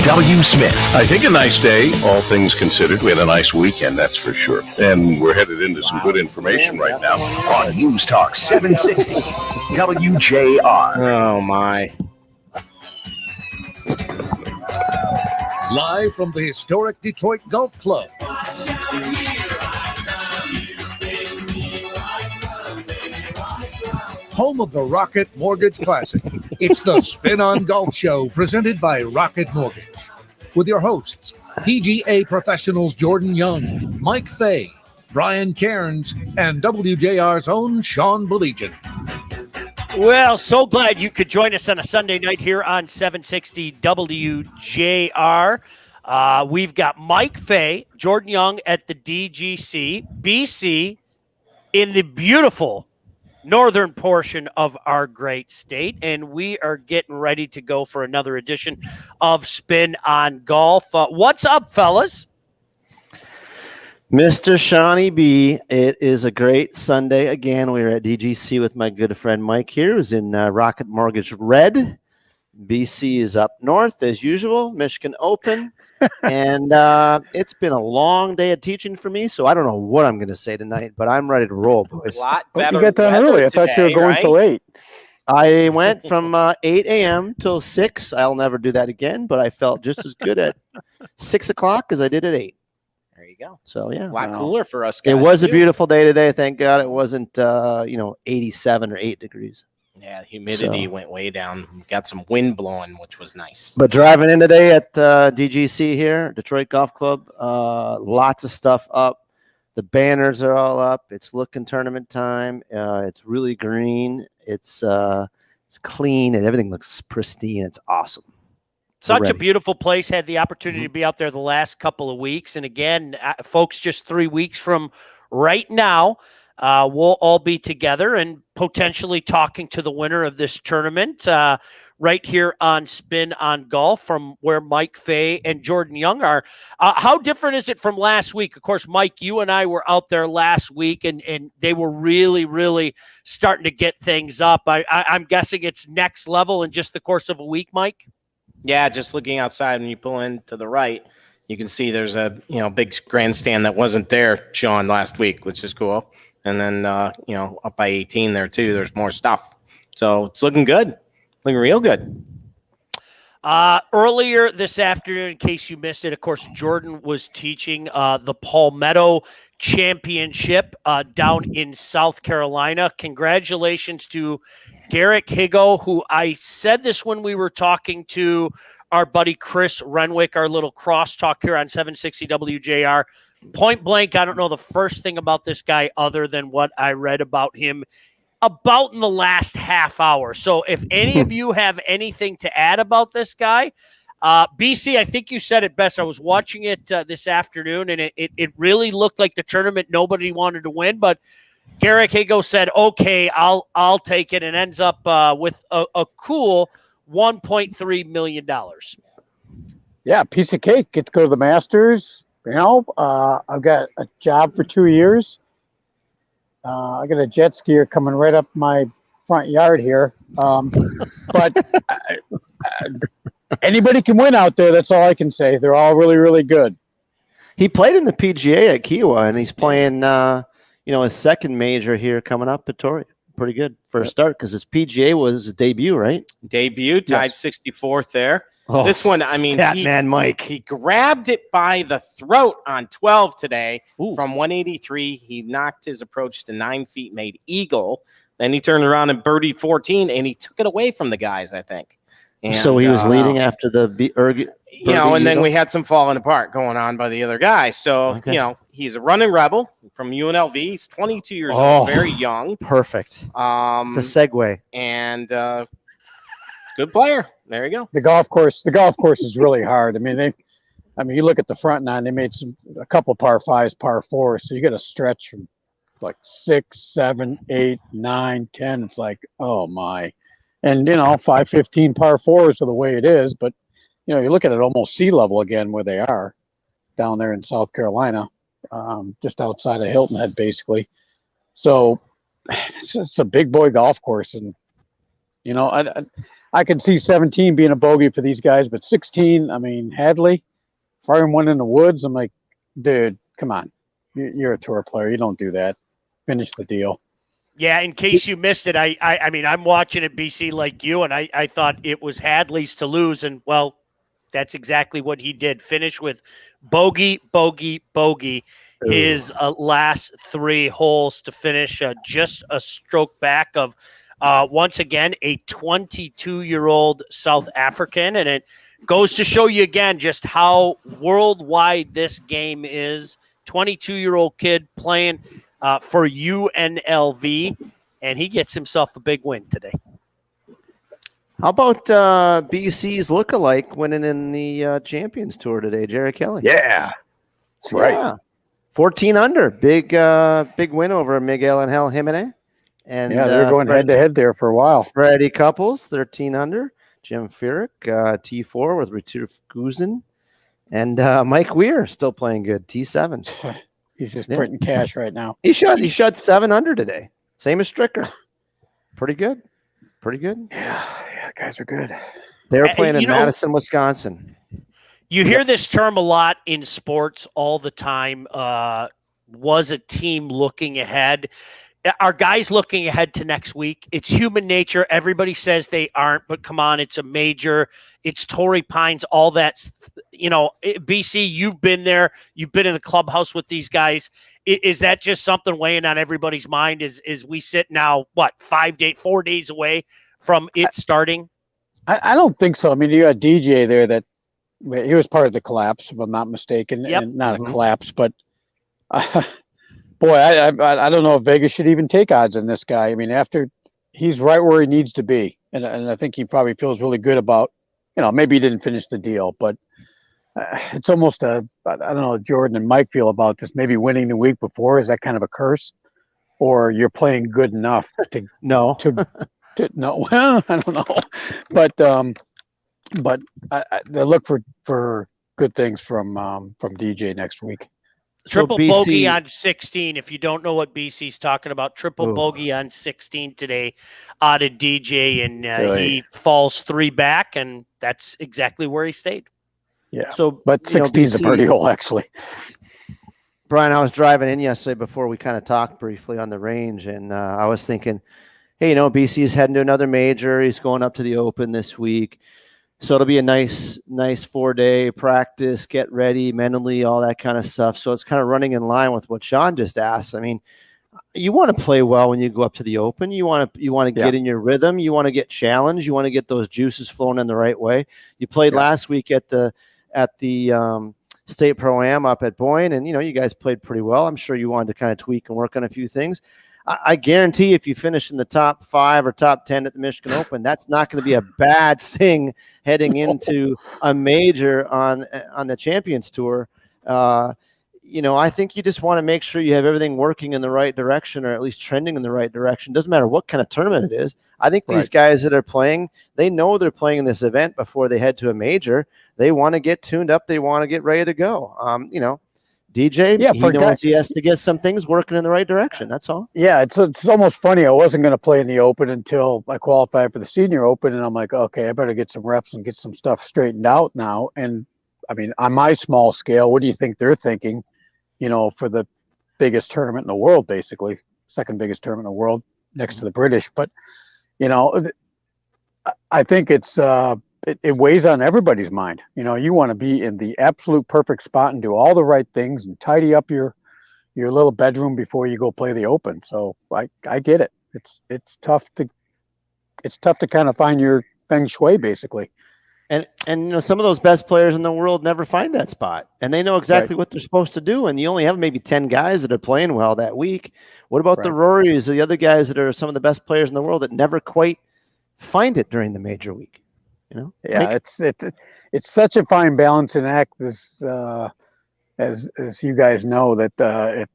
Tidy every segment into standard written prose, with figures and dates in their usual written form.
W. Smith. I think a nice day, all things considered. We had a nice weekend, that's for sure. And we're headed into some good information right now. On News Talk 760 WJR. Oh, my. Live from the historic Detroit Golf Club. Home of the Rocket Mortgage Classic. It's the Spin on Golf Show presented by Rocket Mortgage. With your hosts, PGA professionals Jordan Young, Mike Fay, Brian Cairns, and WJR's own Sean Baligian. Well, so glad you could join us on a Sunday night here on 760 WJR. We've got Mike Fay, Jordan Young at the DGC, BC, in the beautiful northern portion of our great state, and we are getting ready to go for another edition of Spin on Golf. What's up, fellas? Mr. Shawnee B, it is a great Sunday. Again, we're at DGC with my good friend Mike here, who's in Rocket Mortgage Red. BC is up north, as usual, Michigan Open. And it's been a long day of teaching for me, so I don't know what I'm going to say tonight, but I'm ready to roll, boys. A lot better. You got done early. I thought you were going till 8. I went from 8 a.m. till 6. I'll never do that again, but I felt just as good at 6 o'clock as I did at 8. There you go. So, yeah. A lot cooler for us guys. It was a beautiful day today. Thank God it wasn't, 87 or 8 degrees. Yeah, humidity went way down. We got some wind blowing, which was nice. But driving in today at DGC here, Detroit Golf Club, lots of stuff up. The banners are all up. It's looking tournament time. It's really green. It's clean, and everything looks pristine. It's awesome. Such a beautiful place. Had the opportunity to be out there the last couple of weeks. And again, folks, just 3 weeks from right now, we'll all be together and potentially talking to the winner of this tournament right here on Spin on Golf from where Mike Fay and Jordan Young are. How different is it from last week? Of course, Mike, you and I were out there last week, and they were really, really starting to get things up. I'm guessing it's next level in just the course of a week, Mike? Yeah, just looking outside when you pull in to the right, you can see there's a big grandstand that wasn't there, Sean, last week, which is cool. And then, up by 18 there, too, there's more stuff. So it's looking good, looking real good. Earlier this afternoon, in case you missed it, of course, Jordan was teaching the Palmetto Championship down in South Carolina. Congratulations to Garrick Higo, who I said this when we were talking to our buddy Chris Renwick, our little crosstalk here on 760 WJR. Point blank, I don't know the first thing about this guy other than what I read about him about in the last half hour. So if any of you have anything to add about this guy, BC, I think you said it best. I was watching it this afternoon, and it really looked like the tournament nobody wanted to win, but Garrick Higo said, okay, I'll take it, and ends up with a cool $1.3 million. Yeah, piece of cake. Get to go to the Masters. I've got a job for 2 years. I got a jet skier coming right up my front yard here. But anybody can win out there. That's all I can say. They're all really, really good. He played in the PGA at Kiowa, and he's playing, his second major here coming up at Torrey. Pretty good for a start because his PGA was his debut, right? Debut, tied 64th there. Oh, this one, I mean, Mike. He grabbed it by the throat on 12 today. Ooh. From 183. He knocked his approach to 9 feet, made eagle. Then he turned around and birdied 14, and he took it away from the guys, I think. And, so he was leading after the and then we had some falling apart going on by the other guy. So, he's a running rebel from UNLV. He's 22 years old, very young. Perfect. It's a segue. And good player. There you go. The golf course is really hard. I mean, you look at the front nine, they made a couple par 5s, par 4s. So you got to stretch from like 6, 7, 8, 9, 10. It's like, oh my. And, 5-15 par 4s are the way it is. But, you look at it almost sea level again where they are down there in South Carolina, just outside of Hilton Head, basically. So it's a big boy golf course. And, I could see 17 being a bogey for these guys, but 16, I mean, Hadley, firing one in the woods. I'm like, dude, come on. You're a tour player. You don't do that. Finish the deal. Yeah, in case you missed it, I mean, I'm watching it, BC, like you, and I thought it was Hadley's to lose, and, well, that's exactly what he did. Finish with bogey, bogey, bogey. His last 3 holes to finish just a stroke back of, once again, a 22-year-old South African. And it goes to show you again just how worldwide this game is. 22-year-old kid playing for UNLV, and he gets himself a big win today. How about BC's lookalike winning in the Champions Tour today, Jerry Kelly? Yeah, that's right. Yeah. 14 under. Big win over Miguel Angel Jimenez. And yeah, they're going head-to-head there for a while. Freddie Couples, 13 under. Jim Furyk, T4 with Retief Goosen. And Mike Weir still playing good, T7. He's just printing cash right now. He shot 7 under today. Same as Stricker. Pretty good. Yeah, guys are good. They were playing in Madison, Wisconsin. You hear this term a lot in sports all the time. Was a team looking ahead? Are guys looking ahead to next week? It's human nature. Everybody says they aren't, but come on, it's a major. It's Torrey Pines, all that. BC, you've been there. You've been in the clubhouse with these guys. Is that just something weighing on everybody's mind as we sit now, 4 days away from it starting? I don't think so. I mean, you got DJ there that he was part of the collapse, if I'm not mistaken. Yep. And not a collapse, but boy, I don't know if Vegas should even take odds on this guy. I mean, after he's right where he needs to be, and I think he probably feels really good about, maybe he didn't finish the deal, but it's almost I don't know, Jordan and Mike feel about this. Maybe winning the week before, is that kind of a curse, or you're playing good enough to no. No, well, I don't know, but I look for good things from DJ next week. Triple BC, bogey on 16. If you don't know what BC's talking about, triple bogey on 16 today out of DJ, and really? He falls 3 back, and that's exactly where he stayed. Yeah. So, but 16 is a birdie hole, actually. Brian, I was driving in yesterday before we kind of talked briefly on the range, and I was thinking, hey, BC is heading to another major. He's going up to the Open this week. So it'll be a nice 4-day practice, get ready mentally, all that kind of stuff. So it's kind of running in line with what Sean just asked. I mean, you want to play well when you go up to the Open. You want to get in your rhythm. You want to get challenged. You want to get those juices flowing in the right way. You played last week at the State Pro-Am up at Boyne, and you guys played pretty well. I'm sure you wanted to kind of tweak and work on a few things. I guarantee if you finish in the top 5 or top 10 at the Michigan Open, that's not going to be a bad thing heading into a major on the Champions Tour. I think you just want to make sure you have everything working in the right direction, or at least trending in the right direction. Doesn't matter what kind of tournament it is. I think these guys that are playing, they know they're playing in this event before they head to a major. They want to get tuned up. They want to get ready to go. DJ, he knows he has to get some things working in the right direction. That's all. Yeah, it's almost funny. I wasn't going to play in the Open until I qualified for the Senior Open, and I'm like, okay, I better get some reps and get some stuff straightened out now. And I mean, on my small scale, what do you think they're thinking? For the biggest tournament in the world, basically, second biggest tournament in the world, next to the British. But I think it weighs on everybody's mind. You want to be in the absolute perfect spot and do all the right things and tidy up your little bedroom before you go play the Open. So I get it. It's tough to kind of find your feng shui, basically. And some of those best players in the world never find that spot, and they know exactly what they're supposed to do. And you only have maybe 10 guys that are playing well that week. What about the Rorys or the other guys that are some of the best players in the world that never quite find it during the major week? Yeah, it's such a fine balancing act. This, as you guys know, that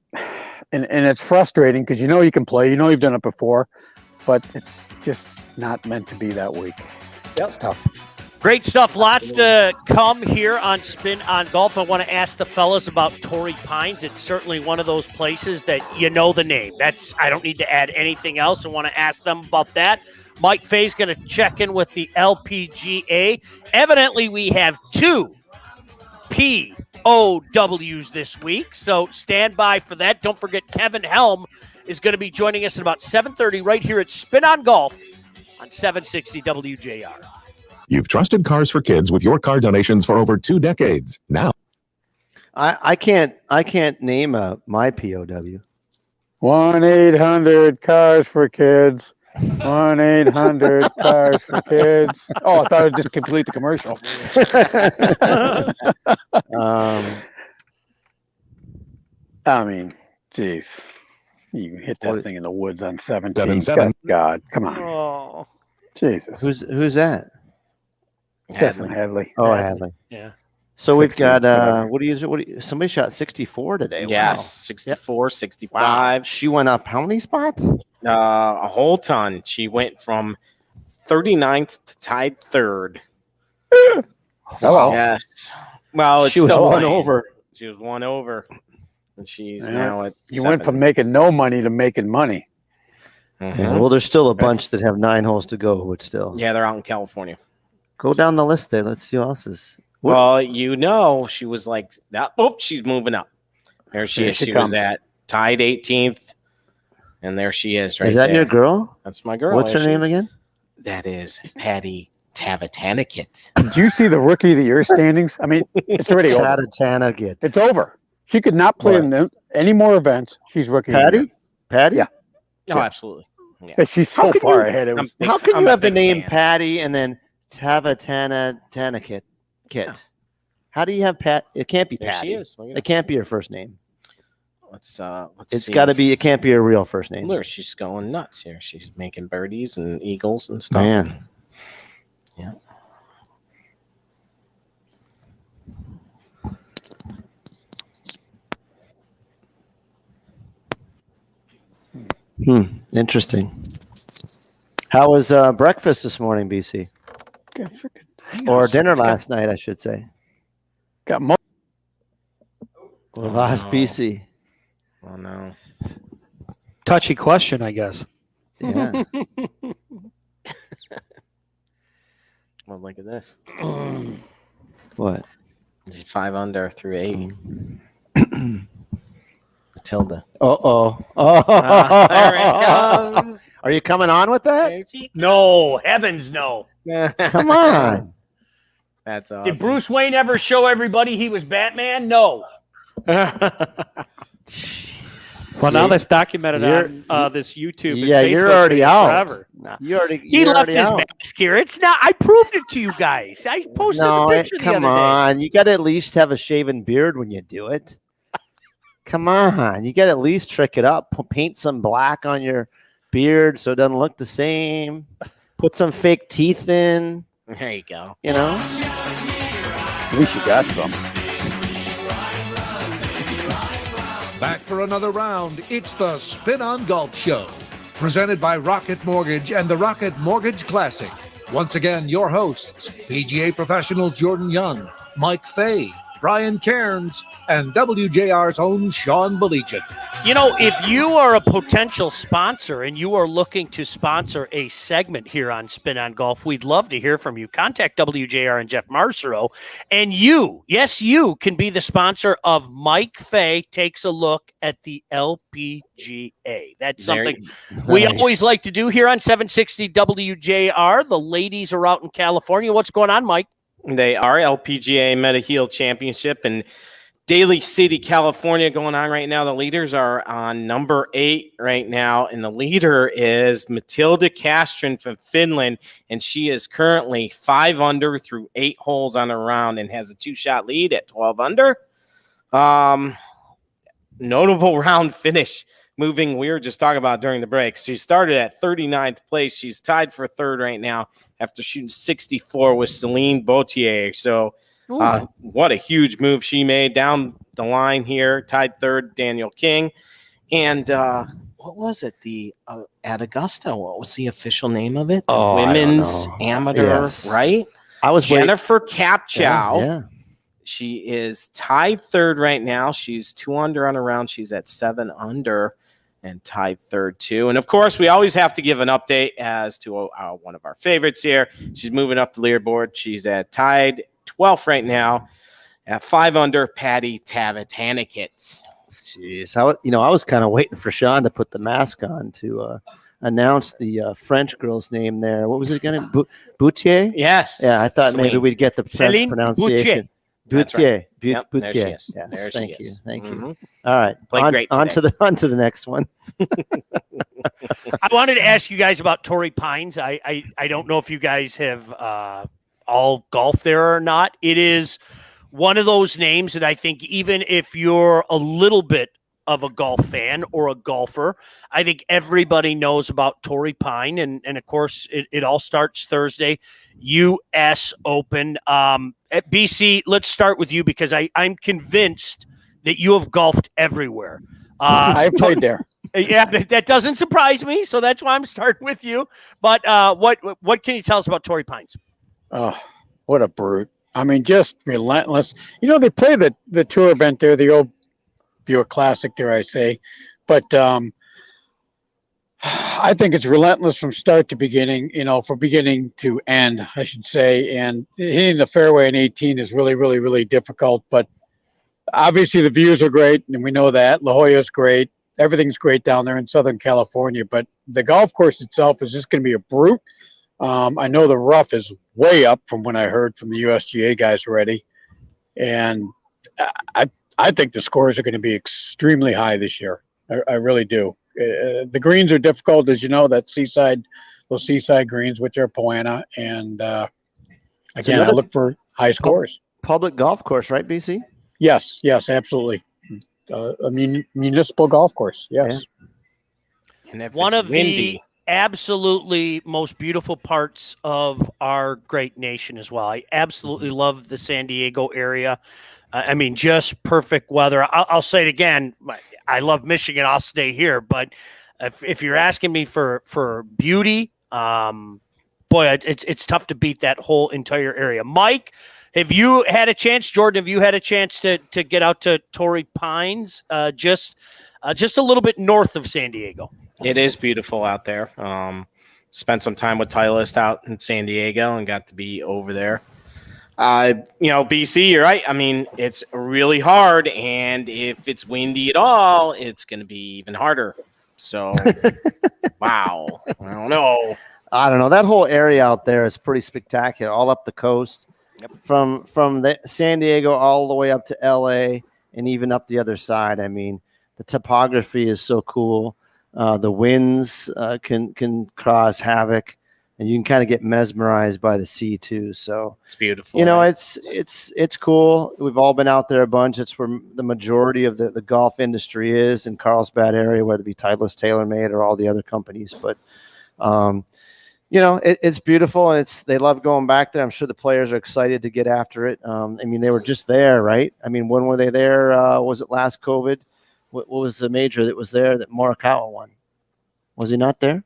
and it's frustrating because you can play, you've done it before, but it's just not meant to be that week. It's tough. Great stuff. Lots to come here on Spin on Golf. I want to ask the fellas about Torrey Pines. It's certainly one of those places that the name. I don't need to add anything else. I want to ask them about that. Mike Fay's going to check in with the LPGA. Evidently, we have 2 POWs this week, so stand by for that. Don't forget Kevin Helm is going to be joining us at about 7:30 right here at Spin on Golf on 760 WJR. You've trusted Cars for Kids with your car donations for over 2 decades. Now, I can't name my POW. 1-800 Cars for Kids. 1-800 Cars for Kids. Oh, I thought I'd just complete the commercial. I mean, geez, you can hit that thing in the woods on 17. 7-7. God, come on, Oh, Jesus. Who's that? Justin Hadley. Oh, Hadley. yeah. So we've 60, got whatever. somebody shot 64 today. Yes, Wow. 64, 65. Wow. She went up how many spots? A whole ton. She went from 39th to tied 3rd. Hello. Yes. Well, it's She was still one playing. over. She was 1 over. And she's Yeah. now at You 7. went from making no money to making money. Mhm. Yeah, well, there's still a bunch that have 9 holes to go, but still. Yeah, they're out in California. Go down the list there. Let's see who else is. What- Well, she was like, she's moving up. There she Here is. she She was comes. at tied 18th. And there she is right is that there. your girl? That's my girl. What's There her she name is. again? That is Patty Tavatanikit. Did you see the Rookie of the Year standings? I mean, it's already over. Tatatana get. It's over. She could not play What? in any more events. She's Rookie of the Year. Patty? Patty? Yeah. Oh, absolutely. Yeah. Yeah, she's How so could far you- ahead. It I'm was, big- How can I'm you a have the big name fan. Patty and then Tavatana Kit? How do you have Pat? It can't be There Patty. she is. Look at It can't be her first name. Let's It's see. got to be. It can't be her real first name. Look, she's going nuts here. She's making birdies and eagles and stuff. Man. Yeah. Interesting. How was breakfast this morning, BC? Or dinner last night, I should say. got mo- Or last no. BC. Oh no. Touchy question, I guess. Yeah. Well, look at this. What? She's 5 under through 8. Matilda. Oh. There it comes. Are you coming on with that? There she No, heavens no. Come on. That's awesome. Did Bruce Wayne ever show everybody he was Batman? No. Well, now Yeah, that's documented you're- on this YouTube. and Yeah, you're Facebook already page out. Forever. He you're left already his out. mask here. It's not. I proved it to you guys. I posted No, the picture the come other day. on. You got to at least have a shaven beard when you do it. Come on. You got to at least trick it up. Paint some black on your beard so it doesn't look the same. Put some fake teeth in, There you go. you know? At least you got some. Back for another round. It's the Spin on Golf Show, presented by Rocket Mortgage and the Rocket Mortgage Classic. Once again, your hosts, PGA professionals Jordan Young, Mike Fay, Brian Cairns, and WJR's own Sean Baligian. You know, if you are a potential sponsor and you are looking to sponsor a segment here on Spin on Golf, we'd love to hear from you. Contact WJR and Jeff Marcero. And you, yes, you can be the sponsor of Mike Fay Takes a Look at the LPGA. That's something we Nice. always like to do here on 760 WJR. The ladies are out in California. What's going on, Mike? They are LPGA Meta-Heel Championship in Daly City, California going on right now. The leaders are on number 8 right now, and the leader is Matilda Castron from Finland, and she is currently 5 under through 8 holes on the round and has a 2-shot lead at 12 under. Notable round finish. Moving, we were just talking about during the break. She started at 39th place. She's tied for 3rd right now after shooting 64 with Celine Bautier. So what a huge move she made down the line here. Tied 3rd, Daniel King. And what was it? At Augusta, what was the official name of it? The Oh, I don't Women's know. Amateur, Yes. right? I was waiting. Jennifer Kapchow. Yeah. She is tied 3rd right now. She's 2 under on a round. She's at 7 under. and tied third too. And of course, we always have to give an update as to one of our favorites here. She's moving up the leaderboard. She's at tied 12th right now at 5 under, Patty Tavatanikit. Jeez, I was kind of waiting for Sean to put the mask on to announce the French girl's name there. What was it again? Boutier? Yes. Yeah, I thought maybe Celine. we'd get the French Celine pronunciation. That's Boutier. right. Yep, there she Boutier. is. Yes, There she thank you. is. Thank you. Mhm. All right. Played great on today. to the next one. I wanted to ask you guys about Torrey Pines. I don't know if you guys have all golfed there or not. It is one of those names that I think even if you're a little bit of a golf fan or a golfer, I think everybody knows about Torrey Pine. And of course, it all starts Thursday, U.S. Open. At BC, let's start with you because I'm convinced that you have golfed everywhere. I've played there. Yeah, that doesn't surprise me. So that's why I'm starting with you. But what can you tell us about Torrey Pines? Oh, what a brute. I mean, just relentless. They play the tour event there, the old Buick Classic, dare I say. But I think it's relentless from start to beginning, from beginning to end, I should say. And hitting the fairway in 18 is really, really, really difficult. But obviously the views are great, and we know that. La Jolla's great. Everything's great down there in Southern California. But the golf course itself is just going to be a brute. I know the rough is way up from when I heard from the USGA guys already. And I think the scores are going to be extremely high this year. I really do. The greens are difficult, as you know, those seaside greens, which are Poana. And again, I look for high scores. Public golf course, right, BC? Yes, absolutely. A municipal golf course, yes. Yeah. And if One it's of windy, the absolutely most beautiful parts of our great nation as well. I absolutely love the San Diego area. I mean, just perfect weather. I'll say it again. I love Michigan. I'll stay here. But if you're asking me for beauty, boy, it's tough to beat that whole entire area. Mike, have you had a chance? Jordan, have you had a chance to get out to Torrey Pines, just a little bit north of San Diego? it is beautiful out there. Spent some time with Titleist out in San Diego and got to be over there. BC, you're right. I mean, it's really hard, and if it's windy at all, it's going to be even harder. So, wow. I don't know. That whole area out there is pretty spectacular, all up the coast. Yep. From the San Diego all the way up to LA and even up the other side. I mean, the topography is so cool. The winds can cause havoc, and you can kind of get mesmerized by the sea too. So It's beautiful. Right? it's cool. We've all been out there a bunch. It's where the majority of the golf industry is in Carlsbad area, whether it be Titleist, TaylorMade, or all the other companies. But it's beautiful. They love going back there. I'm sure the players are excited to get after it. They were just there, right? I mean, when were they there? Was it last COVID? What was the major that was there that Morikawa won? Was he not there?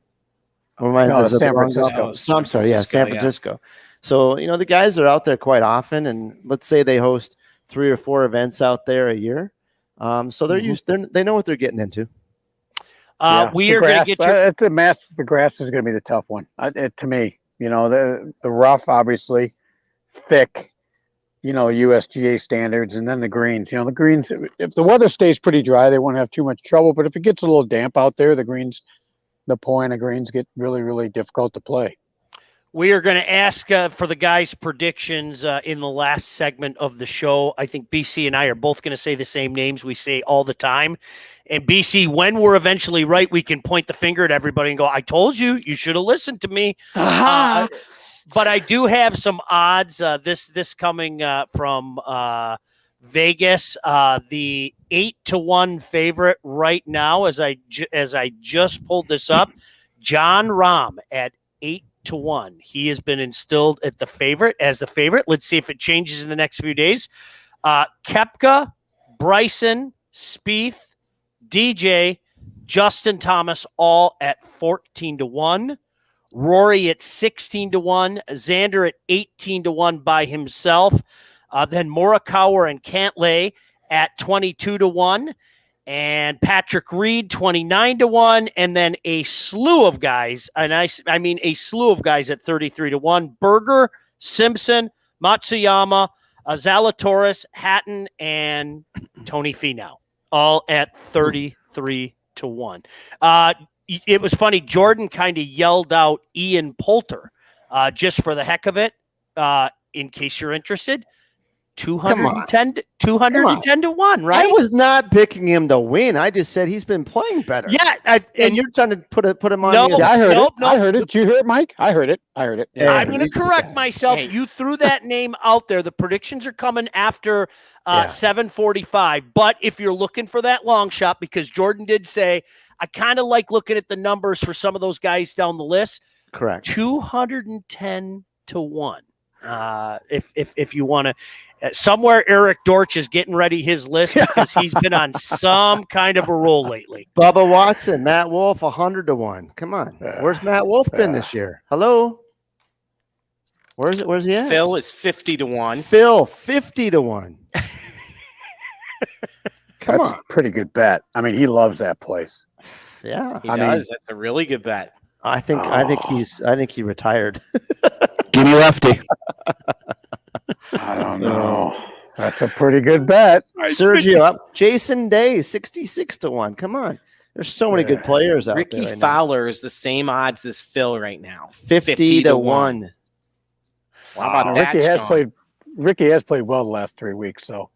Or San Francisco. I'm sorry, San Francisco. So, the guys are out there quite often, and let's say they host 3 or 4 events out there a year. So they know what they're getting into. We are going to get it's a mess. The grass is going to be the tough one to me. The rough, obviously, thick, USGA standards, and then the greens. The greens, if the weather stays pretty dry, they won't have too much trouble. But if it gets a little damp out there, the Poana greens get really, really difficult to play. We are going to ask for the guys' predictions in the last segment of the show. I think BC and I are both going to say the same names we say all the time. And BC, when we're eventually right, we can point the finger at everybody and go, I told you, you should have listened to me. But I do have some odds this coming from Vegas. The 8-1 favorite right now, as I just pulled this up, John Rahm at 8-1. He has been instilled as the favorite. Let's see if it changes in the next few days. Koepka, Bryson, Spieth, DJ, Justin Thomas, all at 14-1. Rory at 16-1. Xander at 18-1 by himself. Then Morikawa and Cantlay at 22-1. and Patrick Reed 29-1, and then a slew of guys, and I mean a slew of guys at 33-1. Berger, Simpson, Matsuyama, Zalatoris, Hatton, and Tony Finau, all at 33-1. It was funny. Jordan kind of yelled out Ian Poulter just for the heck of it. In case you're interested, 210 to 1, right? I was not picking him to win. I just said he's been playing better. Yeah, and you're trying to put him on. No, Yeah, I heard Nope, it. I heard it. Did you hear it, Mike? I heard it. Yeah. I'm going to correct myself. You threw that name out there. The predictions are coming after 7:45. But if you're looking for that long shot, because Jordan did say, I kind of like looking at the numbers for some of those guys down the list. Correct. 210 to 1. If you want to, somewhere Eric Dortch is getting ready his list because he's been on some kind of a roll lately. Bubba Watson, Matt Wolf, 100 to 1. Come on, where's Matt Wolf been this year? Hello, where's he at? Phil is 50 to 1. Phil, 50 to 1. Come That's on, a pretty good bet. I mean, he loves that place. Yeah, He does. That's a really good bet. I think he retired. Give me Lefty. I don't know. That's a pretty good bet. Sergio up. Jason Day, 66 to 1. Come on. There's so many good players out Ricky there. Fowler is the same odds as Phil right now. 50 to 1. How about that, Ricky has played well the last 3 weeks, so.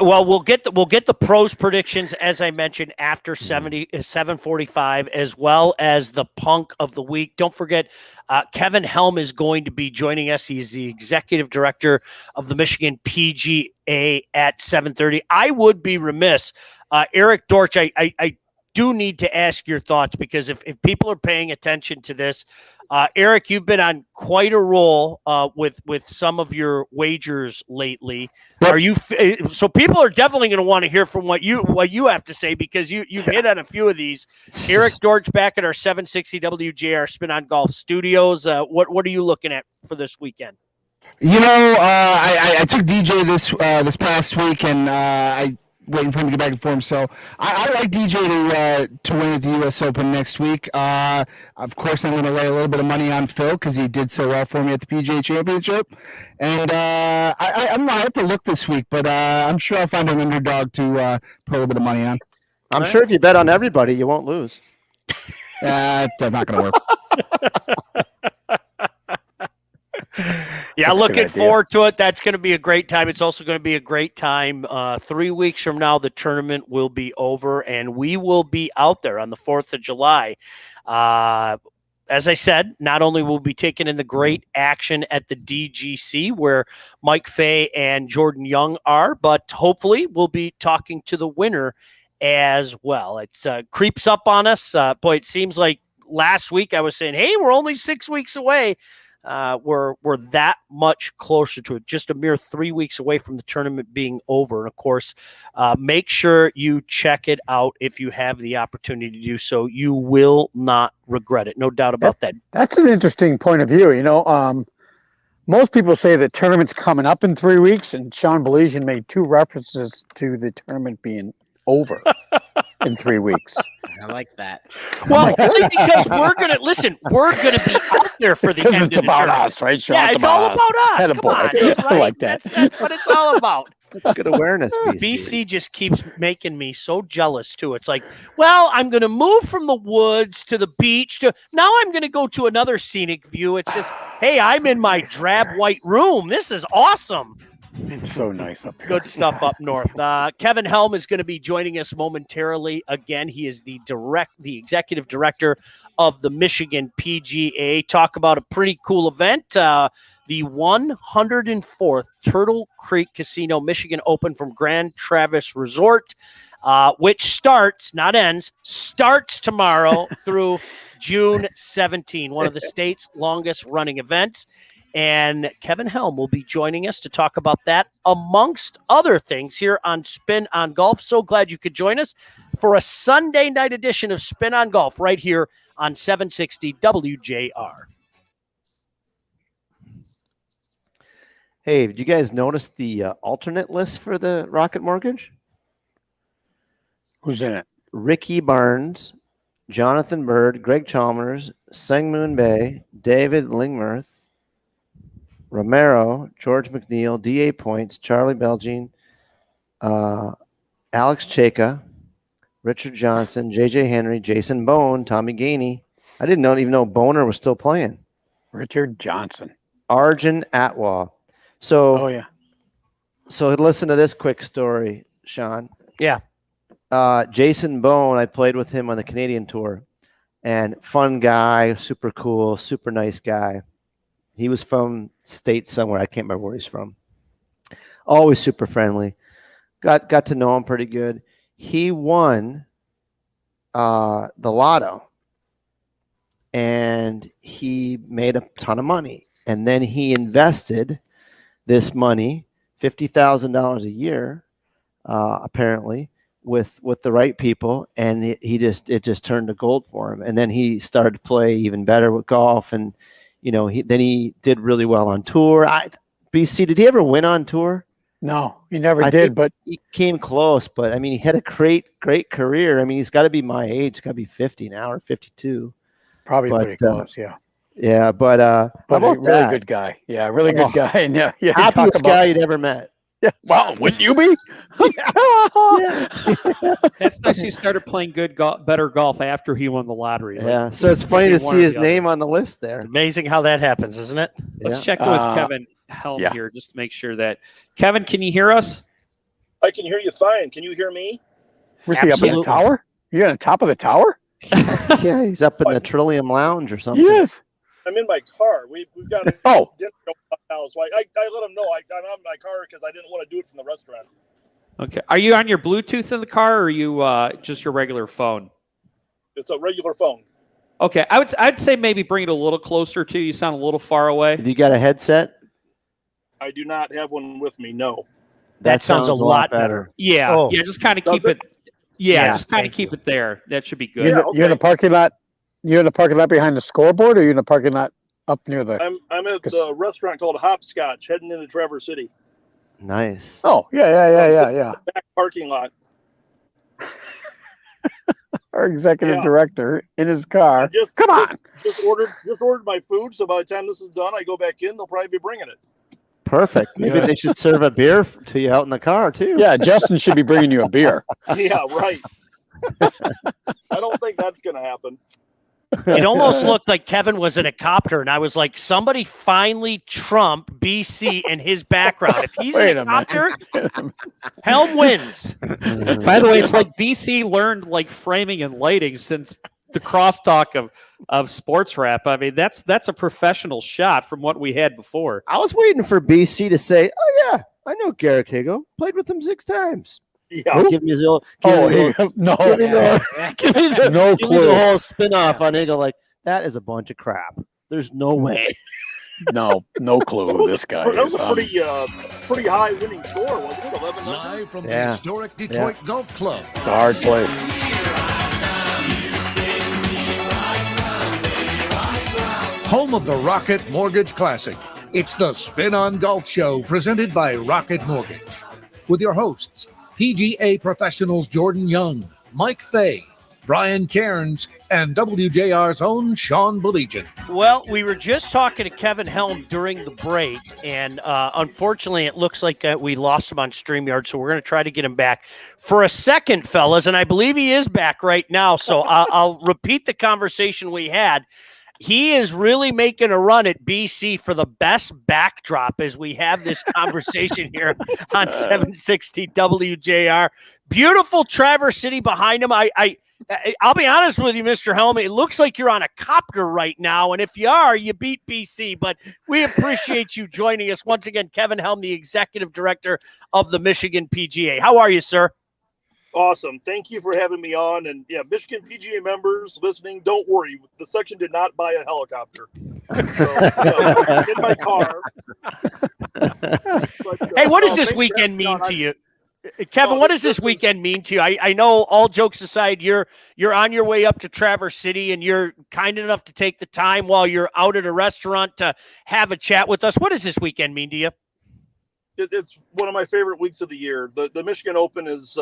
Well, we'll get the pros predictions, as I mentioned, after 7:45, as well as the punk of the week. Don't forget, Kevin Helm is going to be joining us. He's the executive director of the Michigan PGA at 7:30. I would be remiss, Eric Dortch. I do need to ask your thoughts, because if people are paying attention to this, Eric, you've been on quite a roll with some of your wagers lately. Yep. Are you so people are definitely going to want to hear from what you have to say, because you've hit on a few of these. Eric Dortch back at our 760 WJR Spin on Golf Studios. What are you looking at for this weekend? You know, I took DJ this past week, and I waiting for him to get back in form. So I like DJ to win at the U.S. Open next week. Of course, I'm going to lay a little bit of money on Phil because he did so well for me at the PGA Championship. And I'm going to have to look this week, but I'm sure I'll find an underdog to put a little bit of money on. I'm sure if you bet on everybody, you won't lose. That's not going to work. Yeah, looking forward to it. That's going to be a great time. It's also going to be a great time. 3 weeks from now, the tournament will be over, and we will be out there on the 4th of July. As I said, not only will we be taking in the great action at the DGC, where Mike Fay and Jordan Young are, but hopefully we'll be talking to the winner as well. It creeps up on us. Boy, it seems like last week I was saying, hey, we're only 6 weeks away. We're that much closer to it, just a mere 3 weeks away from the tournament being over. And of course, make sure you check it out if you have the opportunity to do so. You will not regret it. No doubt about that. That's an interesting point of view. You know, most people say the tournament's coming up in 3 weeks, and Sean Baligian made 2 references to the tournament being over in 3 weeks. I like that. Well, only because we're going to be out there for the end It's of the about tournament. us, right, Sean? Yeah, it's all about us. Attaboy. Come on. That's I right. like that. That's what it's all about. That's good awareness, BC. BC just keeps making me so jealous too. It's like, well, I'm going to move from the woods to the beach to now I'm going to go to another scenic view. It's just, hey, I'm in my drab white room. This is awesome. It's so nice up here. Good stuff up north. Kevin Helm is going to be joining us momentarily. Again, he is the executive director of the Michigan PGA. Talk about a pretty cool event. The 104th Turtle Creek Casino Michigan Open from Grand Traverse Resort, which starts, not ends, starts tomorrow through June 17, one of the state's longest running events. And Kevin Helm will be joining us to talk about that, amongst other things, here on Spin on Golf. So glad you could join us for a Sunday night edition of Spin on Golf right here on 760 WJR. Hey, did you guys notice the alternate list for the Rocket Mortgage? Who's in it? Ricky Barnes, Jonathan Bird, Greg Chalmers, Sengmoon Bay, David Lingmerth, Romero, George McNeil, D.A. Points, Charlie Baligian, Alex Cheka, Richard Johnson, J.J. Henry, Jason Bone, Tommy Gainey. I didn't even know Boner was still playing. Richard Johnson. Arjun Atwal. So, Oh, yeah. So listen to this quick story, Sean. Yeah. Jason Bone, I played with him on the Canadian tour, and fun guy, super cool, super nice guy. He was from state somewhere. I can't remember where he's from. Always super friendly. Got to know him pretty good. He won the lotto, and he made a ton of money. And then he invested this money, $50,000 a year, apparently, with the right people, and it just turned to gold for him. And then he started to play even better with golf, and then he did really well on tour. BC, did he ever win on tour? No, he never did, but he came close. But I mean, he had a great career. I mean, he's got to be my age. He's got to be 50 now or 52. Probably pretty close, yeah. Yeah, but a really that? good guy. Yeah, really good guy. And yeah, Happiest guy you'd ever met. Yeah, well, wouldn't you be? That's nice. He started playing better golf after he won the lottery. Yeah, so it's funny to see his name on the list there. It's amazing how that happens, isn't it? Let's check with Kevin Helm here just to make sure that Kevin, can you hear us? I can hear you fine. Can you hear me? Was he up in the tower? You're on the top of the tower? Yeah, he's up in the Trillium Lounge or something. Yes. I'm in my car. We've got a dinner going on now, so I let him know I'm on my car because I didn't want to do it from the restaurant. Okay. Are you on your Bluetooth in the car, or are you just your regular phone? It's a regular phone. Okay. I'd say maybe bring it a little closer to you. You sound a little far away. Have you got a headset? I do not have one with me, no. That sounds a lot better. Yeah. Yeah, just kind of keep it. Yeah, just kind of keep it there. That should be good. You're in the parking lot. You're in the parking lot behind the scoreboard, or you're in the parking lot up near the? I'm at the restaurant called Hopscotch, heading into Traverse City. Nice. Oh, yeah. Back parking lot. Our executive director in his car. Come on. Just ordered my food, so by the time this is done, I go back in. They'll probably be bringing it. Perfect. Maybe they should serve a beer to you out in the car too. Yeah, Justin should be bringing you a beer. Yeah, right. I don't think that's going to happen. It almost looked like Kevin was in a copter, and I was like, somebody finally trumped BC in his background. If he's in a copter, Helm wins. By the way, it's like BC learned like framing and lighting since the crosstalk of sports rap. I mean, that's a professional shot from what we had before. I was waiting for BC to say, "Oh yeah, I know Garrick Hago. Played with him 6 times." Yeah. Give me his little. No Give me clue. the whole spin-off on Hago. Like that is a bunch of crap. There's no way. No clue who this guy That is. was a pretty high winning score, wasn't it? 11-0. Live from the historic Detroit Golf Club. It's a hard place. Home of the Rocket Mortgage Classic. It's the Spin on Golf Show presented by Rocket Mortgage. With your hosts, PGA professionals Jordan Young, Mike Fay, Brian Cairns, and WJR's own Sean Baligian. Well, we were just talking to Kevin Helm during the break, and unfortunately, it looks like we lost him on StreamYard, so we're going to try to get him back for a second, fellas, and I believe he is back right now, so I'll repeat the conversation we had. He is really making a run at BC for the best backdrop as we have this conversation here on 760 WJR. Beautiful Traverse City behind him. I'll be honest with you, Mr. Helm. It looks like you're on a copter right now, and if you are, you beat BC. But we appreciate you joining us once again, Kevin Helm, the executive director of the Michigan PGA. How are you, sir? Awesome. Thank you for having me on. And yeah, Michigan PGA members listening, don't worry. The section did not buy a helicopter. So, in my car. But, hey, what does this weekend mean to you? Kevin, what does this weekend mean to you? I know, all jokes aside, you're on your way up to Traverse City, and you're kind enough to take the time while you're out at a restaurant to have a chat with us. What does this weekend mean to you? It's one of my favorite weeks of the year. The Michigan Open is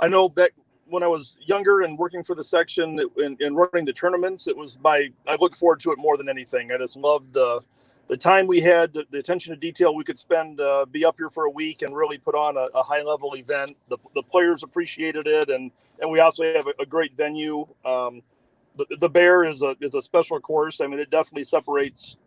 I know back when I was younger and working for the section and running the tournaments, I look forward to it more than anything. I just loved the time we had, the attention to detail we could spend, be up here for a week and really put on a high level event. The players appreciated it. And we also have a great venue. The Bear is a special course. I mean, it definitely separates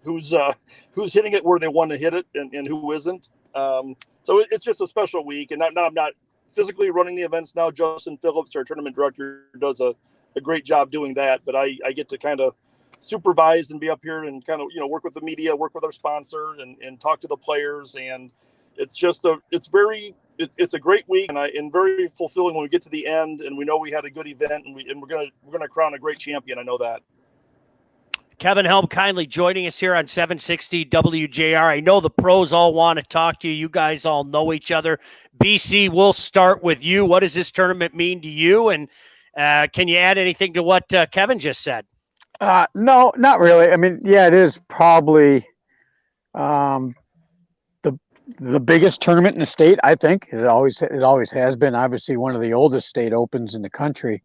who's hitting it where they want to hit it and who isn't. So it's just a special week. And now I'm not physically running the events now. Justin Phillips, our tournament director, does a great job doing that. But I get to kind of supervise and be up here and kind of, work with the media, work with our sponsor and talk to the players. And it's a great week and very fulfilling when we get to the end and we know we had a good event and we're going to crown a great champion. I know that. Kevin Helm kindly joining us here on 760 WJR. I know the pros all want to talk to you. You guys all know each other. BC, we'll start with you. What does this tournament mean to you? And can you add anything to what Kevin just said? No, not really. I mean, yeah, it is probably the biggest tournament in the state, I think. It always has been. Obviously, one of the oldest state opens in the country.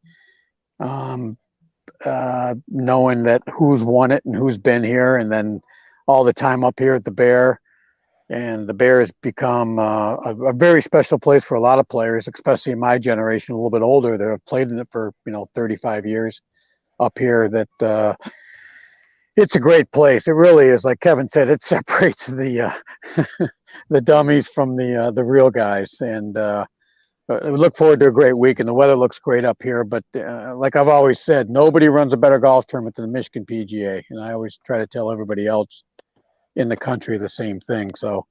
Knowing that who's won it and who's been here, and then all the time up here at the Bear, and the Bear has become a very special place for a lot of players, especially in my generation, a little bit older. That have played in it for 35 years up here. That it's a great place. It really is. Like Kevin said, it separates the the dummies from the real guys, and we look forward to a great week, and the weather looks great up here. But like I've always said, nobody runs a better golf tournament than the Michigan PGA. And I always try to tell everybody else in the country the same thing. So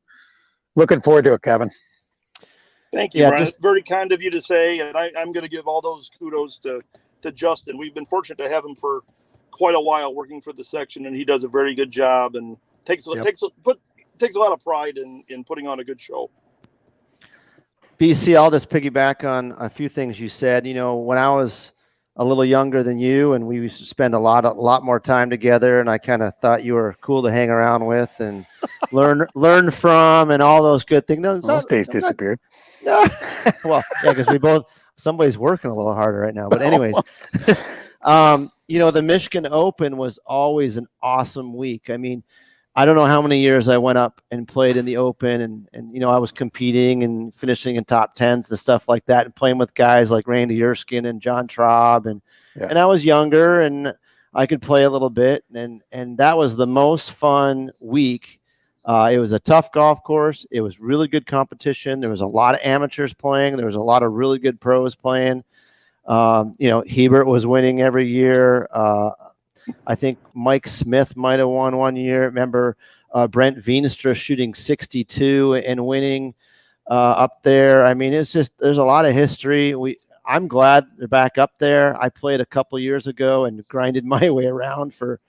looking forward to it, Kevin. Thank you, Brian. It's very kind of you to say, and I'm going to give all those kudos to Justin. We've been fortunate to have him for quite a while working for the section, and he does a very good job and takes a lot of pride in putting on a good show. BC, I'll just piggyback on a few things you said. When I was a little younger than you, and we used to spend a lot more time together, and I kind of thought you were cool to hang around with and learn from, and all those good things. Those days disappeared. No, well, yeah, because somebody's working a little harder right now. But anyways, the Michigan Open was always an awesome week. I mean, I don't know how many years I went up and played in the Open, and I was competing and finishing in top tens and stuff like that, and playing with guys like Randy Erskine and John Traub, and I was younger and I could play a little bit, and that was the most fun week. It was a tough golf course. It was really good competition. There was a lot of amateurs playing. There was a lot of really good pros playing. Hebert was winning every year. I think Mike Smith might have won one year. Remember Brent Veenstra shooting 62 and winning up there. I mean, there's a lot of history. I'm glad they're back up there. I played a couple years ago and grinded my way around for,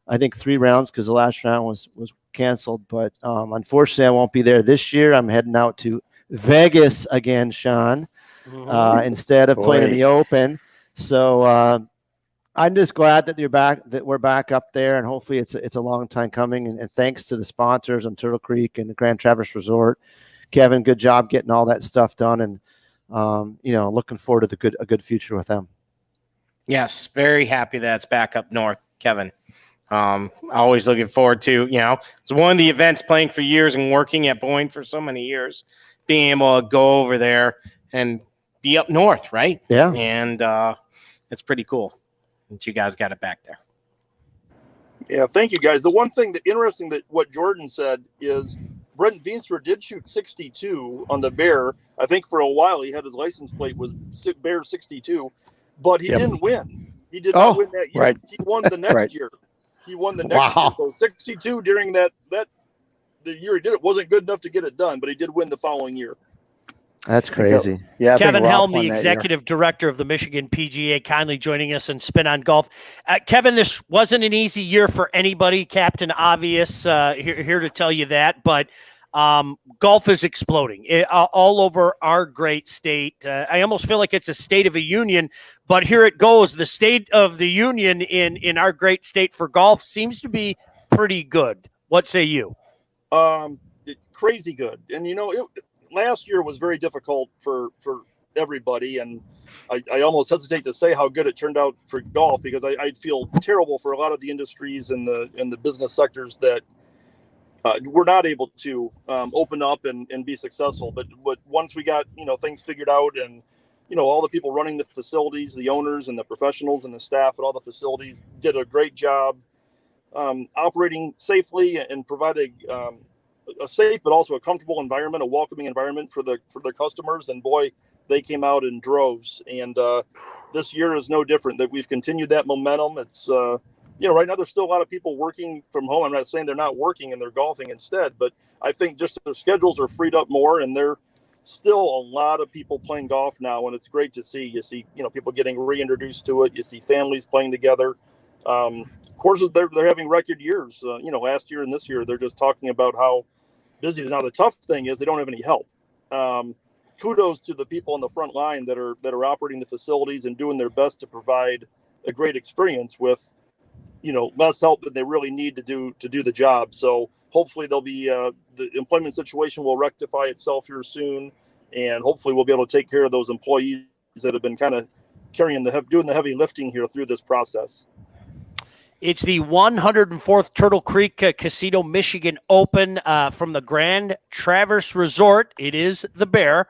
I think, 3 rounds because the last round was canceled. But unfortunately, I won't be there this year. I'm heading out to Vegas again, Sean, instead of playing in the Open. So I'm just glad that we're back up there, and hopefully it's a long time coming. And thanks to the sponsors on Turtle Creek and the Grand Traverse Resort, Kevin, good job getting all that stuff done, and looking forward to a good future with them. Yes, very happy that it's back up north, Kevin. Always looking forward to it's one of the events playing for years and working at Boyne for so many years, being able to go over there and be up north, right? Yeah, and it's pretty cool that you guys got it back there. Yeah, thank you guys. The one thing that interesting that what Jordan said is Brent Veenstra did shoot 62 on the Bear. I think for a while he had his license plate was Bear 62, but he didn't win. He did not win that year. Right. He won the next year. He won the next year. So 62 during the year he did it wasn't good enough to get it done, but he did win the following year. That's crazy. Yeah, Kevin Helm, the executive director of the Michigan PGA, kindly joining us in Spin on Golf. Kevin, this wasn't an easy year for anybody. Captain Obvious here to tell you that, but golf is exploding all over our great state. I almost feel like it's a state of a union, but here it goes. The state of the union in our great state for golf seems to be pretty good. What say you? Crazy good. And last year was very difficult for everybody. And I almost hesitate to say how good it turned out for golf, because I feel terrible for a lot of the industries and the business sectors that were not able to open up and be successful. But once we got, things figured out, and, all the people running the facilities, the owners and the professionals and the staff at all the facilities did a great job operating safely and providing a safe but also a comfortable environment, a welcoming environment for their customers. And boy, they came out in droves. And this year is no different. That we've continued that momentum. It's right now there's still a lot of people working from home. I'm not saying they're not working and they're golfing instead, but I think just their schedules are freed up more, and they're still a lot of people playing golf now, and it's great to see. You see, people getting reintroduced to it. You see families playing together. Courses, they're having record years. Last year and this year, they're just talking about how busy it is. Now, the tough thing is they don't have any help. Kudos to the people on the front line that are operating the facilities and doing their best to provide a great experience with, less help than they really need to do the job. So hopefully there'll be the employment situation will rectify itself here soon, and hopefully we'll be able to take care of those employees that have been kind of doing the heavy lifting here through this process. It's the 104th Turtle Creek Casino Michigan Open from the Grand Traverse Resort. It is the Bear.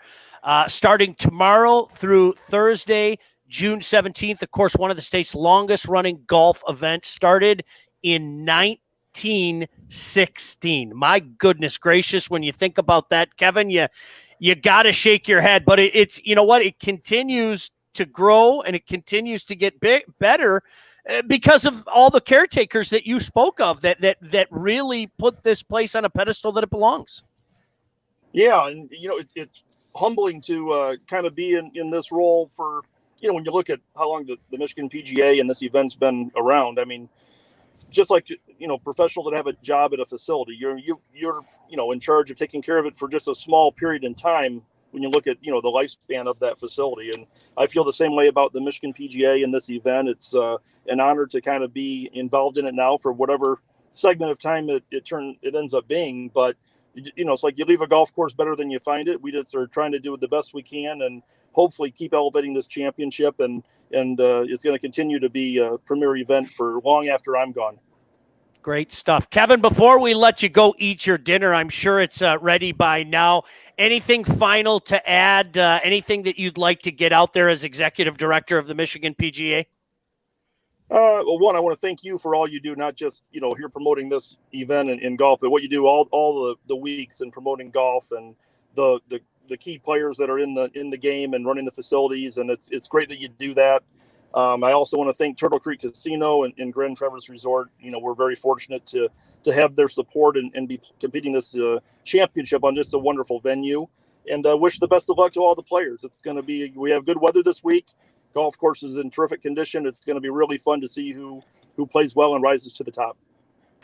Starting tomorrow through Thursday, June 17th. Of course, one of the state's longest running golf events, started in 1916. My goodness gracious, when you think about that, Kevin, you got to shake your head. But it's it continues to grow and it continues to get better because of all the caretakers that you spoke of that really put this place on a pedestal that it belongs. Yeah, and it's humbling to kind of be in this role for, when you look at how long the Michigan PGA and this event's been around. I mean, just like professionals that have a job at a facility, you're in charge of taking care of it for just a small period in time. When you look at the lifespan of that facility, and I feel the same way about the Michigan PGA and this event. It's an honor to kind of be involved in it now for whatever segment of time it ends up being. But it's like you leave a golf course better than you find it. We just are trying to do the best we can, and hopefully keep elevating this championship. And it's going to continue to be a premier event for long after I'm gone. Great stuff. Kevin, before we let you go eat your dinner, I'm sure it's ready by now. Anything final to add? Anything that you'd like to get out there as executive director of the Michigan PGA? Well, one, I want to thank you for all you do, not just, here promoting this event in golf, but what you do all the weeks in promoting golf and the key players that are in the game and running the facilities. And it's great that you do that. I also want to thank Turtle Creek Casino and Grand Traverse Resort. We're very fortunate to have their support and be competing this championship on just a wonderful venue. And wish the best of luck to all the players. We have good weather this week. Golf course is in terrific condition. It's going to be really fun to see who plays well and rises to the top.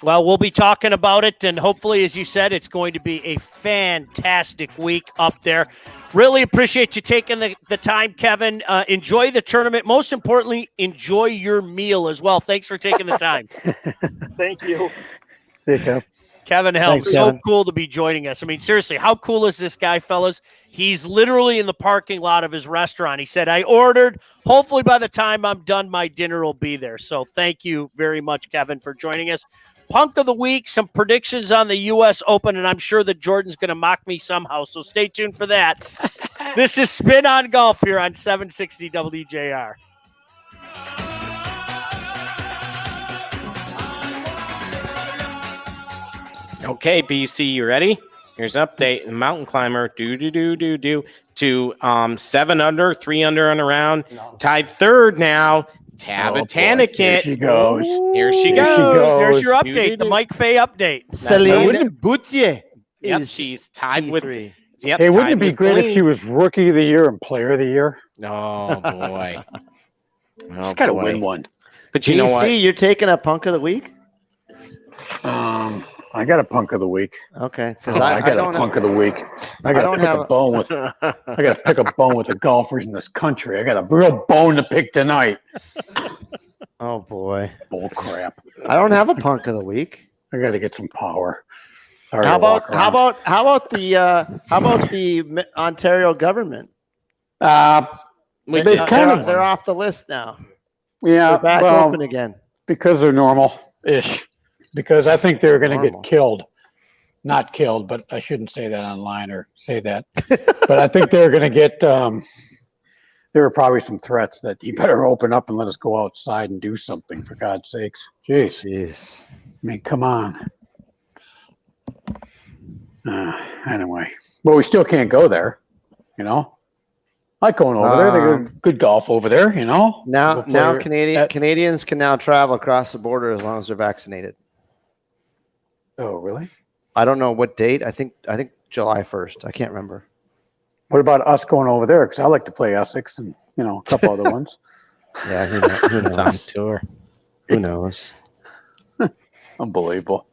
Well, we'll be talking about it, and hopefully, as you said, it's going to be a fantastic week up there. Really appreciate you taking the time, Kevin. Enjoy the tournament. Most importantly, enjoy your meal as well. Thanks for taking the time. Thank you. See you, Kev. Kevin Helm, Thanks, so Kevin. cool to be joining us. I mean, seriously, how cool is this guy, fellas? He's literally in the parking lot of his restaurant. He said, I ordered. Hopefully by the time I'm done, my dinner will be there. So thank you very much, Kevin, for joining us. Punk of the week, some predictions on the U.S. Open, and I'm sure that Jordan's going to mock me somehow, so stay tuned for that. This is Spin on Golf here on 760 WJR. Okay, BC, you ready? Here's an update. The mountain climber, to 7 under, 3 under on the round. Tied third now. Tabatanikin. Here she goes. Here she Here she goes. goes. There's your update, the Mike Fay update. Celine Boutier Yep, is she's tied with. T3. Yep, Hey, wouldn't tied it be with great if Celine. she was Rookie of the Year and Player of the Year? Oh boy. She's got to win one. But you know what? BC, you're taking a punk of the week? I got a punk of the week. Okay, because I got a punk of the week. I got to pick a bone with. I got to pick a bone with the golfers in this country. I got a real bone to pick tonight. Oh boy, Bull crap. I don't have a punk of the week. I got to get some power. Sorry How to walk about around. how about the Ontario government? We They did. kind of- they're off the list now. Yeah, They're back well, open again. because they're normal-ish. Because I think they're going to Normal. get killed. Not killed, but I shouldn't say that online or say that. But I think they're going to get. There were probably some threats that you better open up and let us go outside and do something, for God's sakes. Jeez. I mean, come on. Anyway, but we still can't go there. I like going over there. They got good golf over there. Now We'll play Canadians can now travel across the border as long as they're vaccinated. Oh, really? I don't know what date. I think July 1st. I can't remember. What about us going over there? Because I like to play Essex and a couple other ones. Yeah, who knows? On tour. Who knows? Unbelievable.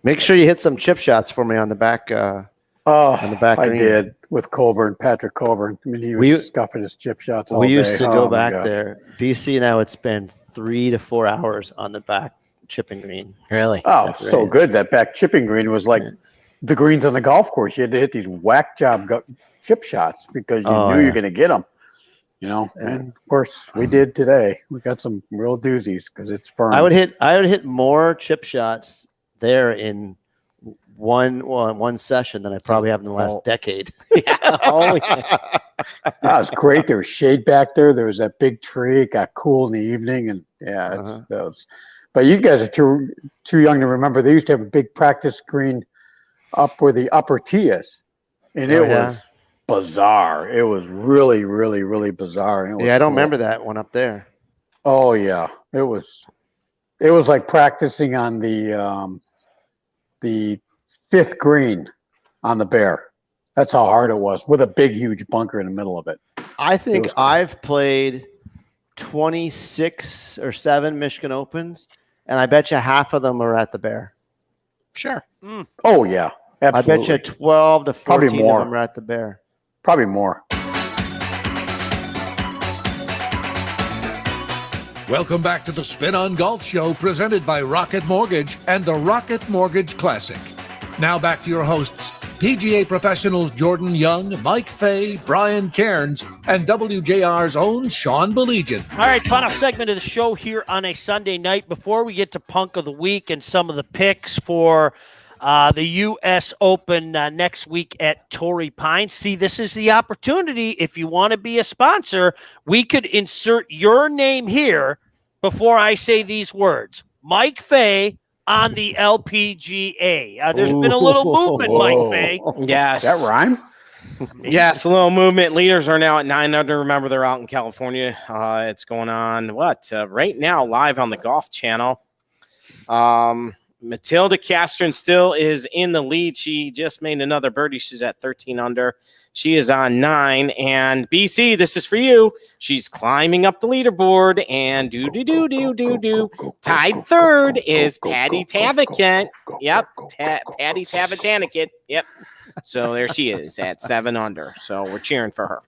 Make sure you hit some chip shots for me on the back. On the back I green. did with Patrick Coburn. I mean, he was scuffing his chip shots all We day. used to go Oh, my back gosh. there. BC and I would spend 3 to 4 hours on the back chipping green. Really? Oh, That's so right. good. That back chipping green was like the greens on the golf course. You had to hit these whack job chip shots because you knew you're going to get them. And of course we did today. We got some real doozies because it's firm. I would hit more chip shots there in one session than I probably have in the last decade. Oh, yeah. That was great. There was shade back there. There was that big tree. It got cool in the evening, and that was. But you guys are too young to remember. They used to have a big practice screen up where the upper tee is, and it was bizarre. It was really, really, really bizarre. And it was I don't cool. remember that one up there. Oh yeah, it was like practicing on the fifth green on the Bear. That's how hard it was, with a big, huge bunker in the middle of it. I think I've played 26 or 7 Michigan Opens, and I bet you half of them are at the Bear. Sure. Oh yeah, absolutely. I bet you 12 to 14 Probably more. of them are at the Bear. Probably more. Welcome back to the Spin on Golf Show presented by Rocket Mortgage and the Rocket Mortgage Classic. Now back to your hosts, PGA professionals Jordan Young, Mike Fay, Brian Cairns, and WJR's own Sean Baligian. All right, final segment of the show here on a Sunday night. Before we get to Punk of the Week and some of the picks for the U.S. Open next week at Torrey Pines. See, this is the opportunity. If you want to be a sponsor, we could insert your name here before I say these words. Mike Fay on the LPGA. There's been a little movement, Mike Fay. Yes. That rhyme? Yes, a little movement. Leaders are now at 9 under. Remember, they're out in California. It's going on, right now, live on the Golf Channel. Matilda Castron still is in the lead. She just made another birdie. She's at 13 under. She is on 9. And BC, this is for you. She's climbing up the leaderboard. And tied third is Patty Tavakan. Yep, Patty Tavakan. Yep. So there she is at 7 under. So we're cheering for her.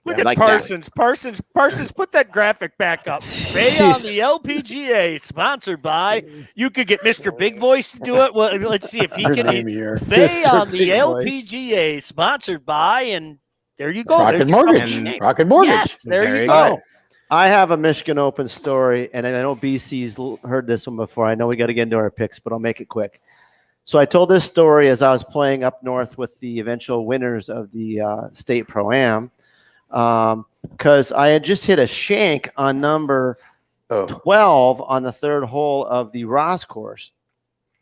Look Yeah, at like Parsons. Parsons, put that graphic back up. Fay on the LPGA, sponsored by. You could get Mr. Big Voice to do it. Well, let's see if he Your can. name here. Fay Mr. on the Big Voice. LPGA, sponsored by, and there you go. Rocket There's your Mortgage. company name. Rocket Mortgage. Yes, there you go. go. I have a Michigan Open story, and I know BC's heard this one before. I know we got to get into our picks, but I'll make it quick. So I told this story as I was playing up north with the eventual winners of the State Pro-Am, because I had just hit a shank on number 12 on the 3rd hole of the Ross course.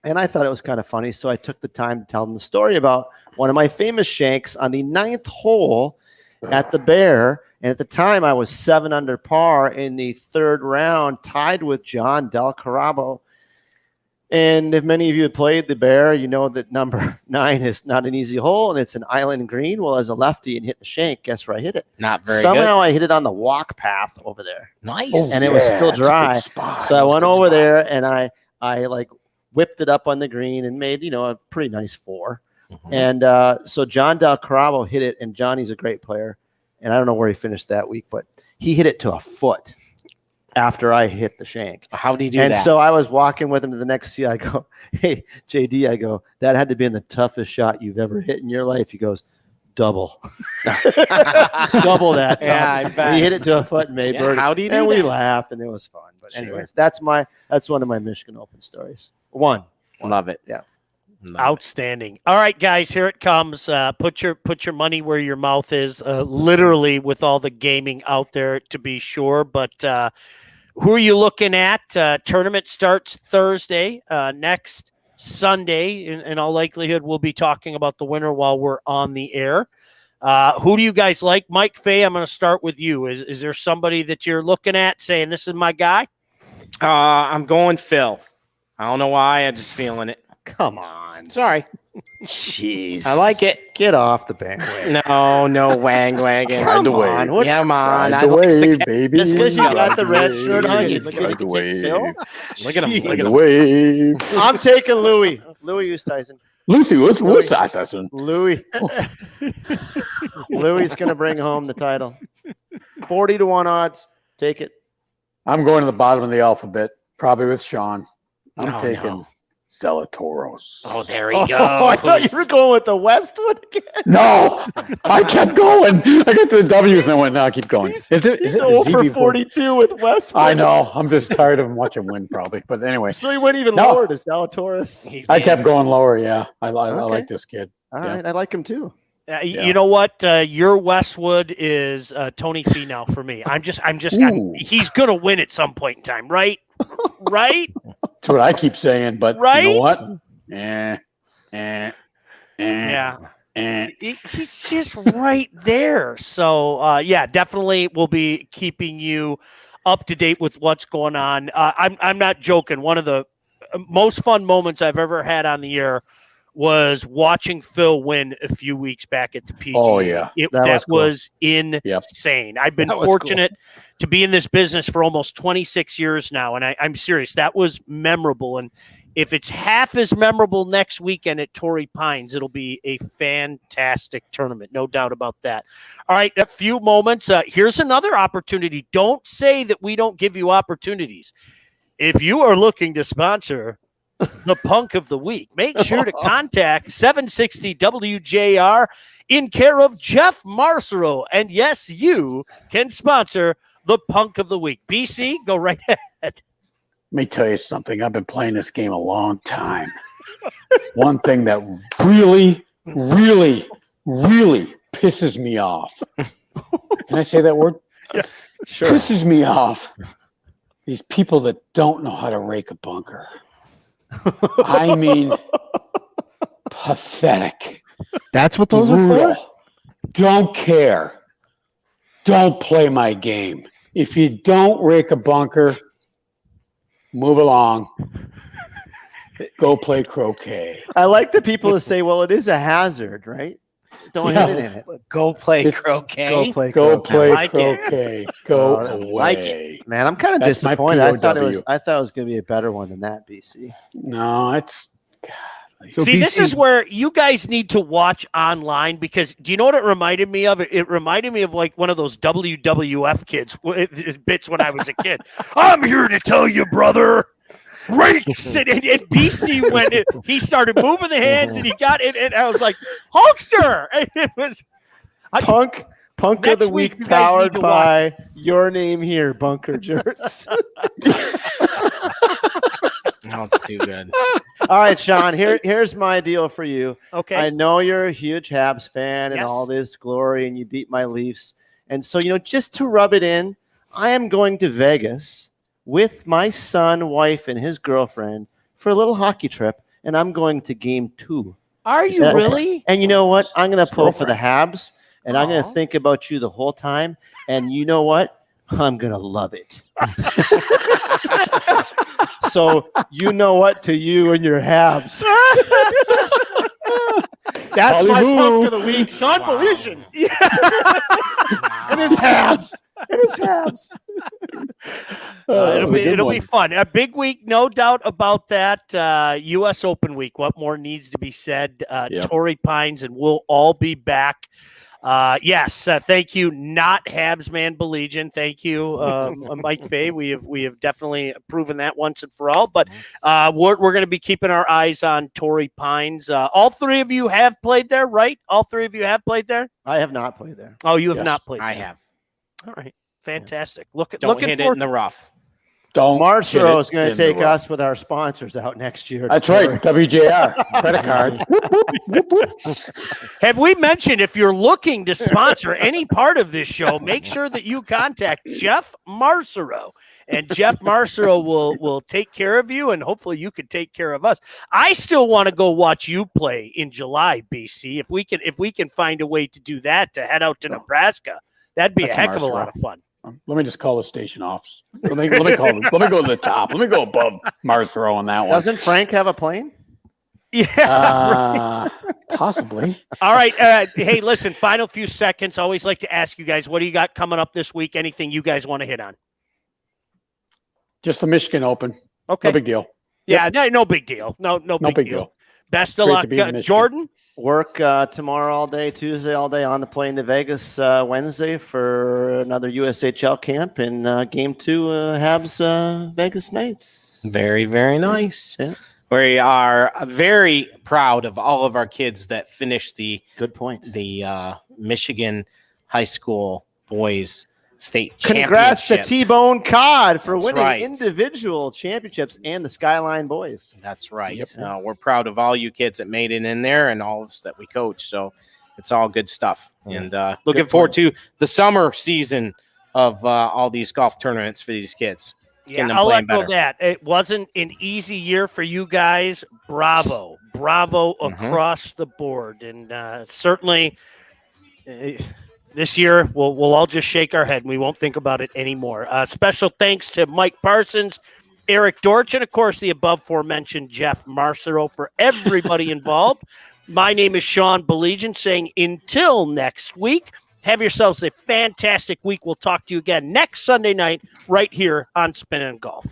And I thought it was kind of funny, so I took the time to tell them the story about one of my famous shanks on the 9th hole at the Bear. And at the time, I was 7 under par in the 3rd round, tied with John Del Carabo. And if many of you had played the Bear, you know that number 9 is not an easy hole, and it's an island green. Well, as a lefty and hitting a shank, guess where I hit it? Not very Somehow I hit it on the walk path over there. Nice. And it was still that's a good dry. spot. So I That's a went good over spot. there, and I like whipped it up on the green and made, a pretty nice 4. And so John Del Carabo hit it, and Johnny's a great player. And I don't know where he finished that week, but he hit it to a foot after I hit the shank. How did he do And that? so I was walking with him to the next tee. I go, hey, JD, that had to be in the toughest shot you've ever hit in your life. He goes, double. Double that. Yeah, Tom. I bet. He hit it to a foot and made Yeah, birdie. how do you do and we that? laughed, and it was fun. But Sure. anyways, that's one of my Michigan Open stories. One. Love it. Yeah. Outstanding. All right, guys, here it comes. Put your money where your mouth is, literally with all the gaming out there, to be sure. But who are you looking at? Tournament starts Thursday. Next Sunday, in all likelihood, we'll be talking about the winner while we're on the air. Who do you guys like? Mike Fay, I'm going to start with you. Is there somebody that you're looking at saying, this is my guy? I'm going Phil. I don't know why. I'm just feeling it. Come on. Sorry. Jeez. I like it. Get off the bandwagon. No wang wagon. Come on. What? Yeah, man. Ride I the like wave, the baby. Just because you got the red Ride shirt on, you wave, look ride like you the can take wave. Phil? Look at him. Look Ride at the him. wave. I'm taking Louis. Louis Oosthuizen. Lucy, what's that? Louis. Louis is going to bring home the title. 40-1 odds. Take it. I'm going to the bottom of the alphabet, probably with Sean. I'm Oh, taking no. Zalatoris. Oh, there we Oh, go. I thought you were going with the Westwood again. No, I kept going. I got to the W's and I went, no, keep going. He's is 0 he for before- 42 with Westwood. I know. I'm just tired of him watching win, probably. But anyway, So he went even No. lower to Zalatoris. I kept going lower. Yeah, I Okay. like this kid. All Yeah. right. I like him too. Yeah. You know what? Your Westwood is Tony Finau for me. Ooh. He's going to win at some point in time, right? Right? That's what I keep saying. But you Right? know what? Yeah. He's just right there. So, yeah, definitely we'll be keeping you up to date with what's going on. I'm not joking. One of the most fun moments I've ever had on the air was watching Phil win a few weeks back at the PGA. Oh, yeah. That was was cool. insane. I've been That was fortunate to be in this business for almost 26 years now, and I'm serious. That was memorable. And if it's half as memorable next weekend at Torrey Pines, it'll be a fantastic tournament. No doubt about that. All right, a few moments. Here's another opportunity. Don't say that we don't give you opportunities. If you are looking to sponsor the Punk of the Week, make sure to contact 760 WJR in care of Jeff Marcero. And yes, you can sponsor the Punk of the Week. BC, go right ahead. Let me tell you something. I've been playing this game a long time. One thing that really, really, really pisses me off. Can I say that word? Yes, sure. Pisses me off. These people that don't know how to rake a bunker. I mean, pathetic. That's what those are Brutal. for? Don't care. Don't play my game. If you don't rake a bunker, move along. Go play croquet. I like the people that say, well, it is a hazard, right? Don't hit it in it. Go play It's- croquet. Go play Go croquet. play like it. croquet. Go Oh, away. like it. Man, I'm kind of That's my disappointed. I thought it POW. was going to be a better one than that, BC. No, it's So See, this BC is where you guys need to watch online, because do you know what it reminded me of? It reminded me of like one of those WWF bits when I was a kid. I'm here to tell you, brother. Rakes and BC went. He started moving the hands and he got it, and I was like, Hulkster. And it was Punk of Next the week, Week you guys powered need to by Your Name Here, Bunker Jerks. No, it's too good. All right, Sean, here's my deal for you. okay. I know you're a huge Habs fan and Yes. all this glory, and you beat my Leafs. And so, just to rub it in, I am going to Vegas with my son, wife, and his girlfriend for a little hockey trip, and I'm going to game 2. Are you Yeah. really? And you know what? I'm going to pull for the Habs, and I'm going to Aw. think about you the whole time. And you know what? I'm going to love it. So you know what to you and your Habs. That's my Hollywood. punk of the week, Sean Baligian. And his Habs. And his Habs. It'll be fun. A big week, no doubt about that. U.S. Open week. What more needs to be said? Torrey Pines, and we'll all be back. Yes, thank you, not Habs man Baligian. Thank you, Mike Fay. We have definitely proven that once and for all. But we're going to be keeping our eyes on Torrey Pines. All three of you have played there, right? All three of you have played there. I have not played there. Oh, you have not played. I there. have. All right, fantastic. Don't hit it in the rough. Don't. Marcelo is going to take us with our sponsors out next year. That's right. WJR credit card. Have we mentioned if you're looking to sponsor any part of this show, make sure that you contact Jeff Marcero, and Jeff Marcero will take care of you, and hopefully you can take care of us. I still want to go watch you play in July, BC. If we can find a way to do that, to head out to Nebraska, that'd be a heck of a lot of fun. Let me just call the station office. Let me go to the top. Let me go above Marcero on that one. Doesn't Frank have a plane? Yeah, possibly. All right. Hey, listen, final few seconds. I always like to ask you guys, what do you got coming up this week? Anything you guys want to hit on? Just the Michigan Open. Okay. No big deal. Yeah, no big deal. No big deal. Best of Great luck, to be in Michigan. Jordan. Work tomorrow all day, Tuesday all day, on the plane to Vegas Wednesday for another USHL camp, and Game 2 Habs Vegas Knights. Very, very nice. Yeah. We are very proud of all of our kids that finished the Michigan High School Boys State Congrats Championship. to T-Bone Cod for That's winning right. individual championships and the Skyline Boys. That's right. Yep. We're proud of all you kids that made it in there and all of us that we coach. So it's all good stuff. And looking forward to the summer season of all these golf tournaments for these kids. Yeah, I'll echo that. It wasn't an easy year for you guys. Bravo across the board. And certainly this year, we'll all just shake our head and we won't think about it anymore. Special thanks to Mike Parsons, Eric Dorch, and of course the above aforementioned Jeff Marcero for everybody involved. My name is Sean Baligian saying until next week, have yourselves a fantastic week. We'll talk to you again next Sunday night right here on Spin and Golf.